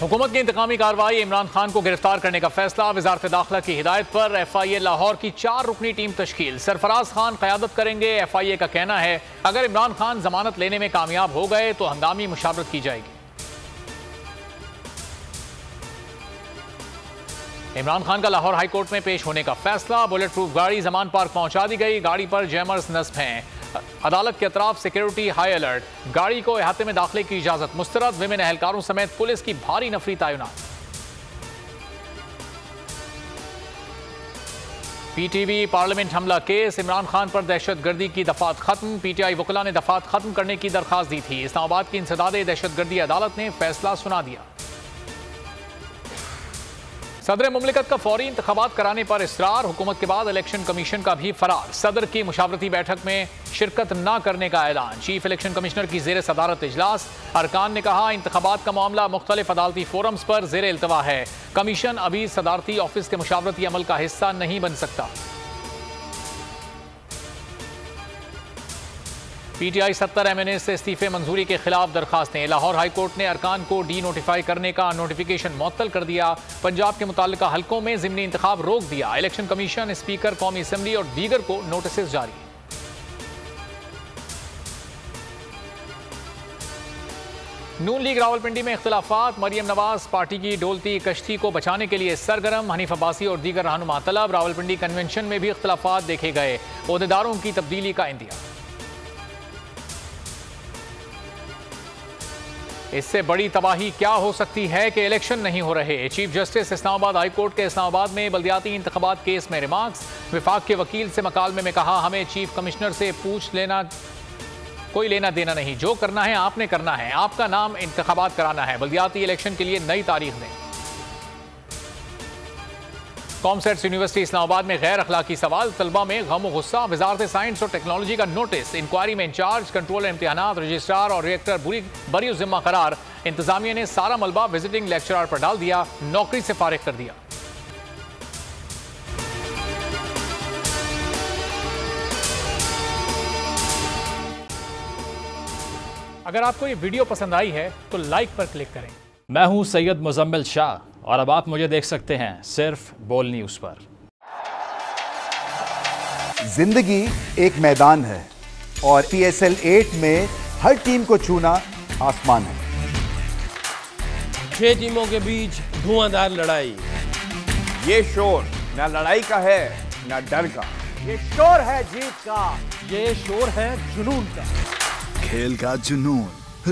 हुकूमत की इंतकामी कार्रवाई, इमरान खान को गिरफ्तार करने का फैसला। वजारत दाखिला की हिदायत पर FIA लाहौर की 4 रुकनी टीम तश्कील। सरफराज खान क़यादत करेंगे। FIA का कहना है अगर इमरान खान जमानत लेने में कामयाब हो गए तो हंगामी मुशावरत की जाएगी। इमरान खान का लाहौर हाई कोर्ट में पेश होने का फैसला। बुलेट प्रूफ गाड़ी जमान पार्क पहुंचा दी गई। गाड़ी पर जैमर्स नस्ब हैं। अदालत के अतराफ सिक्योरिटी हाई अलर्ट। गाड़ी को अहाते में दाखिले की इजाजत मुस्तरद। विमेन एहलकारों समेत पुलिस की भारी नफरी तैनात। PTV पार्लियामेंट हमला केस। इमरान खान पर दहशतगर्दी की दफात खत्म। PTI वकला ने दफात खत्म करने की दरखास्त दी थी। इस्लामाबाद की इंसदादे दहशतगर्दी अदालत ने फैसला सुना दिया। सदर मुमलिकत का फौरी इंतखाबात कराने पर इसरार। हुकूमत के बाद इलेक्शन कमीशन का भी फरार। सदर की मुशावरती बैठक में शिरकत न करने का ऐलान। चीफ इलेक्शन कमिश्नर की जेर सदारत इजलास। अरकान ने कहा इंतखाबात का मामला मुख्तलिफ अदालती फोरम्स पर जेर इल्तवा है। कमीशन अभी सदारती ऑफिस के मुशावरती अमल का हिस्सा नहीं बन सकता। PTI 70 MNA से इस्तीफे मंजूरी के खिलाफ दरखास्तें। लाहौर हाई कोर्ट ने अरकान को डी नोटिफाई करने का नोटिफिकेशन मुअत्तल कर दिया। पंजाब के मुताल्लिका हलकों में ज़िमनी इंतखाब रोक दिया। इलेक्शन कमीशन, स्पीकर कौमी असम्बली और दीगर को नोटिस जारी। नून लीग रावलपिंडी में इख्तिलाफात। मरियम नवाज पार्टी की डोलती कश्ती को बचाने के लिए सरगर्म। हनीफ अब्बासी और दीगर रहनुमा तलब। रावलपिंडी कन्वेंशन में भी इख्तिलाफात देखे गए। ओहदेदारों की तब्दीली का इंतजार। इससे बड़ी तबाही क्या हो सकती है कि इलेक्शन नहीं हो रहे। Chief justice Islamabad high court के इस्लामाबाद में बल्दियाती इंतखाबात केस में रिमार्क्स। विफाक के वकील से मकालमे में कहा हमें चीफ कमिश्नर से पूछ लेना कोई लेना देना नहीं। जो करना है आपने करना है। आपका नाम इंतखाबात कराना है। बल्दियाती इलेक्शन के लिए नई तारीख दें। कॉमसेट्स यूनिवर्सिटी इस्लामाबाद में गैर अखलाकी सवाल। तलबा में गम गुस्सा। वजारत साइंस और टेक्नोलॉजी का नोटिस। इंक्वायरी में इंचार्ज, कंट्रोलर इम्तिहानात, रजिस्ट्रार और रिएक्टर बरी जिम्मा करार। इंतजामिया ने सारा मलबा विजिटिंग लेक्चरर पर डाल दिया। नौकरी से फारिग कर दिया। अगर आपको ये वीडियो पसंद आई है तो लाइक पर क्लिक करें। मैं हूं सैयद मुजम्मिल शाह और अब आप मुझे देख सकते हैं सिर्फ बोल न्यूज पर। जिंदगी एक मैदान है और PSL 8 में हर टीम को छूना आसमान है। 6 टीमों के बीच धुआंधार लड़ाई। ये शोर ना लड़ाई का है ना डर का। ये शोर है जीत का। ये शोर है जुनून का। खेल का जुनून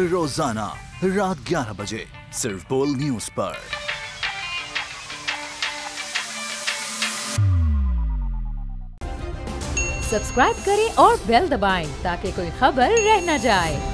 रोजाना रात 11 बजे सिर्फ बोल न्यूज पर। सब्सक्राइब करें और बेल दबाएं ताकि कोई खबर रह न जाए।